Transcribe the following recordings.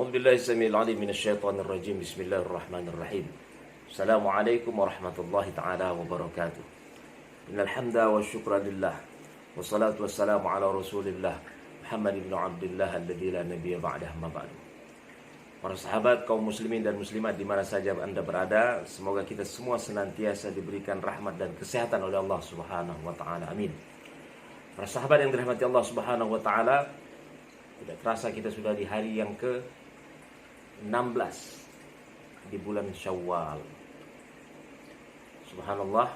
أعوذ بالله السميع العليم من الشيطان الرجيم. بسم الله الرحمن الرحيم. السلام عليكم ورحمة الله تعالى وبركاته. إن الحمد والشكر لله والصلاة والسلام على رسول الله Muhammad ibn Abdullah alladzi la nabiyya ba'dah ma ba'du. Para sahabat kaum muslimin dan muslimat di mana saja Anda berada, semoga kita semua senantiasa diberikan rahmat dan kesehatan oleh Allah Subhanahu wa taala. Amin. Para sahabat yang dirahmati Allah Subhanahu wa taala, tidak terasa kita sudah di hari yang ke-16 di bulan Syawal. Subhanallah.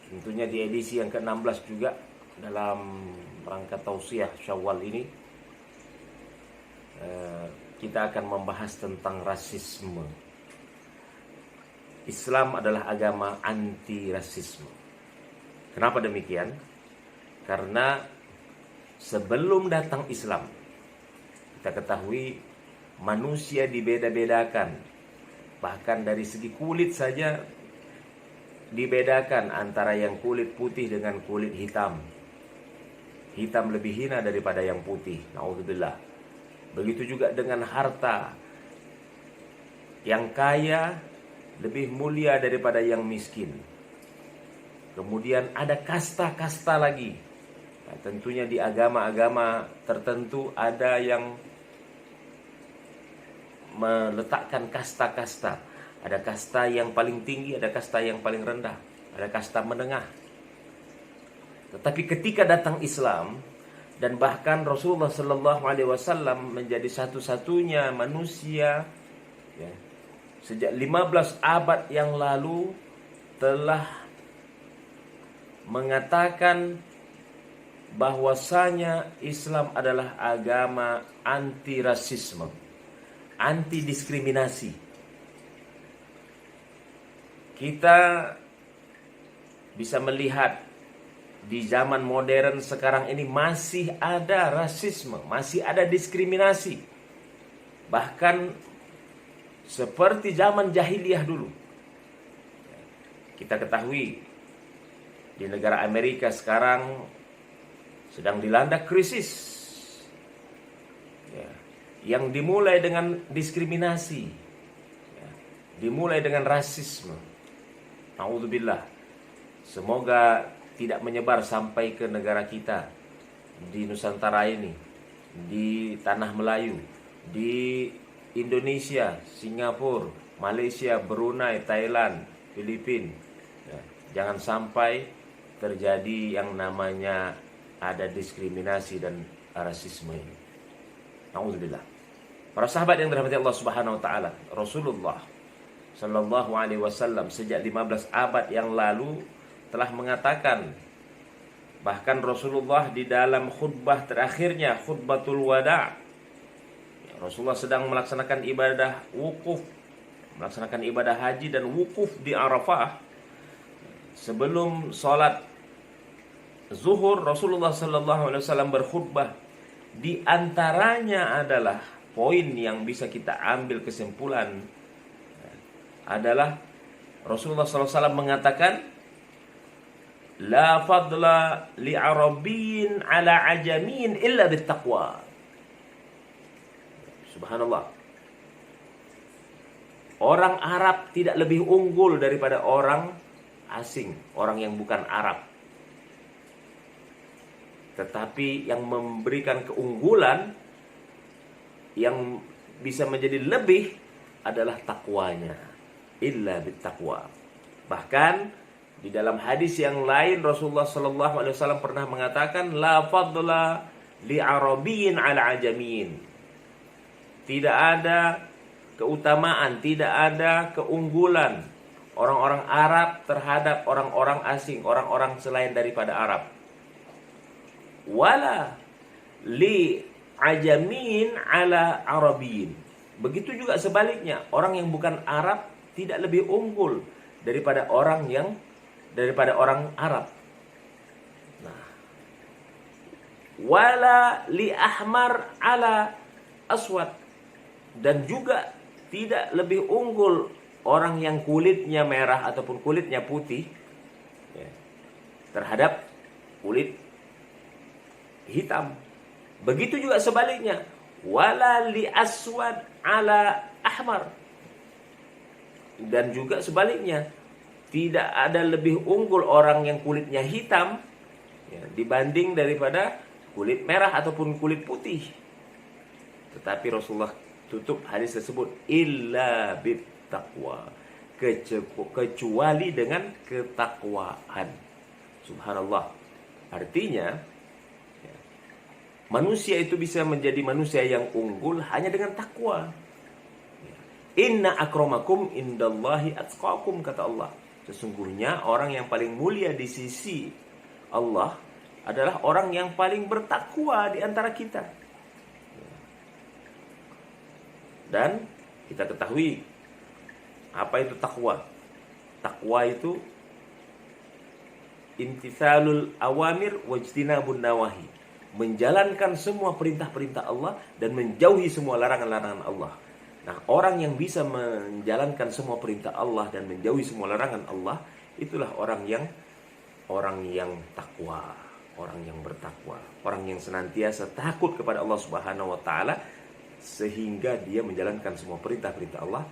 Tentunya di edisi yang ke-16 juga dalam rangka tausiah Syawal ini kita akan membahas tentang rasisme. Islam adalah agama anti rasisme. Kenapa demikian? Karena sebelum datang Islam, kita ketahui manusia dibeda-bedakan. Bahkan dari segi kulit saja dibedakan antara yang kulit putih dengan kulit hitam. Hitam lebih hina daripada yang putih. Na'udzubillah. Begitu juga dengan harta. Yang kaya lebih mulia daripada yang miskin. Kemudian ada kasta-kasta lagi. Nah, tentunya di agama-agama tertentu ada yang meletakkan kasta-kasta. Ada kasta yang paling tinggi, ada kasta yang paling rendah, ada kasta menengah. Tetapi ketika datang Islam dan bahkan Rasulullah Sallallahu Alaihi Wasallam menjadi satu-satunya manusia ya, sejak 15 abad yang lalu telah mengatakan bahwasanya Islam adalah agama anti rasisme, anti diskriminasi. Kita bisa melihat di zaman modern sekarang ini masih ada rasisme, masih ada diskriminasi. Bahkan seperti zaman jahiliyah dulu. Kita ketahui di negara Amerika sekarang sedang dilanda krisis ya, yang dimulai dengan diskriminasi ya, dimulai dengan rasisme. Na'udzubillah. Semoga tidak menyebar sampai ke negara kita, di Nusantara ini, di Tanah Melayu, di Indonesia, Singapura, Malaysia, Brunei, Thailand, Filipina ya, jangan sampai terjadi yang namanya ada diskriminasi dan rasisme ini. Na'udzubillah. Para sahabat yang dirahmati Allah Subhanahu wa taala, Rasulullah Sallallahu Alaihi Wasallam sejak 15 abad yang lalu telah mengatakan, bahkan Rasulullah di dalam khutbah terakhirnya, khutbatul wada', Rasulullah sedang melaksanakan ibadah wukuf, melaksanakan ibadah haji dan wukuf di Arafah. Sebelum sholat zuhur, Rasulullah Sallallahu Alaihi Wasallam berkhutbah. Di antaranya adalah poin yang bisa kita ambil kesimpulan adalah Rasulullah SAW mengatakan, la fadla li arabiyyin ala ajamin illa bittaqwa. Subhanallah. Orang Arab tidak lebih unggul daripada orang asing, orang yang bukan Arab. Tetapi yang memberikan keunggulan, yang bisa menjadi lebih adalah takwanya. Illa bittaqwa. Bahkan di dalam hadis yang lain Rasulullah sallallahu alaihi wasallam pernah mengatakan, la fadla li arabiyyin ala ajamin. Tidak ada keutamaan, tidak ada keunggulan orang-orang Arab terhadap orang-orang asing, orang-orang selain daripada Arab. Wala li ajamin ala arabiyyin. Begitu juga sebaliknya, orang yang bukan Arab tidak lebih unggul daripada orang Arab. Nah, wala li ahmar ala aswad, dan juga tidak lebih unggul orang yang kulitnya merah ataupun kulitnya putih ya, terhadap kulit hitam. Begitu juga sebaliknya, wala li aswad ala ahmar. Dan juga sebaliknya, tidak ada lebih unggul orang yang kulitnya hitam ya, dibanding daripada kulit merah ataupun kulit putih. Tetapi Rasulullah tutup hadis tersebut illa bit taqwa, kecuali dengan ketakwaan. Subhanallah. Artinya ya, manusia itu bisa menjadi manusia yang unggul hanya dengan takwa. Inna akramakum indallahi atqakum, kata Allah. Sesungguhnya orang yang paling mulia di sisi Allah adalah orang yang paling bertakwa di antara kita. Dan kita ketahui apa itu takwa. Takwa itu imtithalul awamir wajtinabun nawahi, menjalankan semua perintah-perintah Allah dan menjauhi semua larangan-larangan Allah. Nah, orang yang bisa menjalankan semua perintah Allah dan menjauhi semua larangan Allah, itulah orang yang takwa, orang yang bertakwa, orang yang senantiasa takut kepada Allah Subhanahu wa taala sehingga dia menjalankan semua perintah-perintah Allah,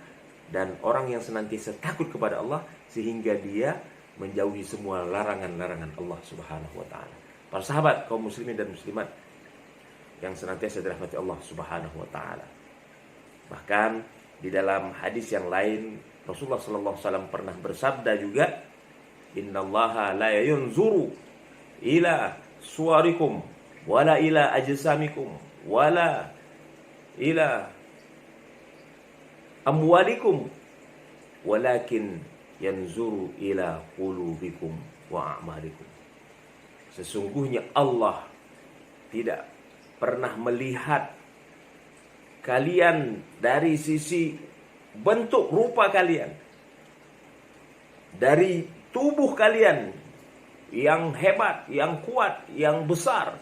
dan orang yang senantiasa takut kepada Allah sehingga dia menjauhi semua larangan-larangan Allah Subhanahu wa taala. Para sahabat kaum muslimin dan muslimat yang senantiasa dirahmati Allah Subhanahu wa taala. Bahkan di dalam hadis yang lain Rasulullah sallallahu alaihi wasallam pernah bersabda juga, innallaha la yanzuru ila suwarikum wala ila ajsamikum wala ila amwalikum walakin yanzuru ila qulubikum wa a'malikum. Sesungguhnya Allah tidak pernah melihat kalian dari sisi bentuk rupa kalian, dari tubuh kalian yang hebat, yang kuat, yang besar,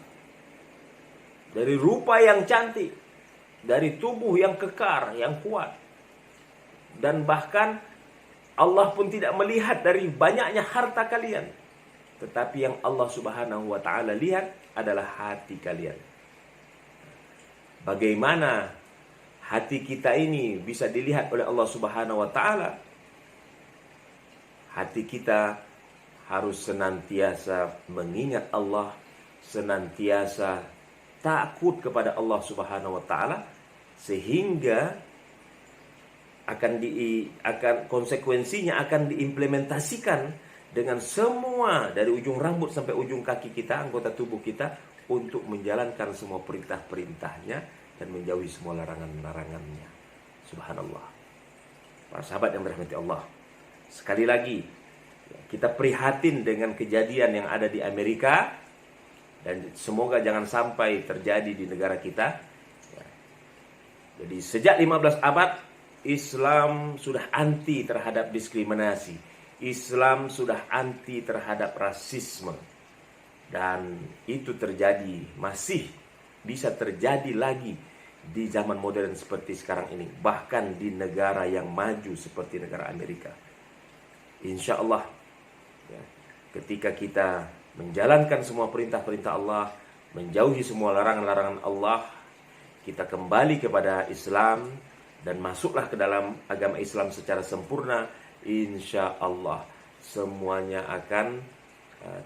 dari rupa yang cantik, dari tubuh yang kekar, yang kuat. Dan bahkan Allah pun tidak melihat dari banyaknya harta kalian, tetapi yang Allah Subhanahu wa taala lihat adalah hati kalian. Bagaimana hati kita ini bisa dilihat oleh Allah Subhanahu wa taala? Hati kita harus senantiasa mengingat Allah, senantiasa takut kepada Allah Subhanahu wa taala, sehingga akan konsekuensinya akan diimplementasikan dengan semua dari ujung rambut sampai ujung kaki kita, anggota tubuh kita, untuk menjalankan semua perintah-perintahnya dan menjauhi semua larangan-larangannya. Subhanallah. Para sahabat yang dirahmati Allah, sekali lagi kita prihatin dengan kejadian yang ada di Amerika, dan semoga jangan sampai terjadi di negara kita. Jadi sejak 15 abad Islam sudah anti terhadap diskriminasi, Islam sudah anti terhadap rasisme, dan itu terjadi, masih bisa terjadi lagi di zaman modern seperti sekarang ini, bahkan di negara yang maju seperti negara Amerika. Insya Allah ya, ketika kita menjalankan semua perintah-perintah Allah, menjauhi semua larangan-larangan Allah, kita kembali kepada Islam dan masuklah ke dalam agama Islam secara sempurna, insya Allah semuanya akan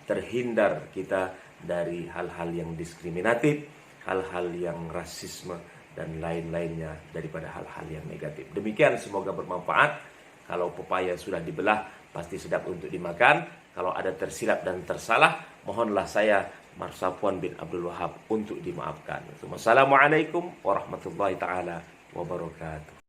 terhindar kita dari hal-hal yang diskriminatif, hal-hal yang rasisme, dan lain-lainnya daripada hal-hal yang negatif. Demikian, semoga bermanfaat. Kalau pepaya sudah dibelah, pasti sedap untuk dimakan. Kalau ada tersilap dan tersalah, mohonlah saya Marsapuan bin Abdul Wahab untuk dimaafkan. Wassalamualaikum warahmatullahi taala wabarakatuh.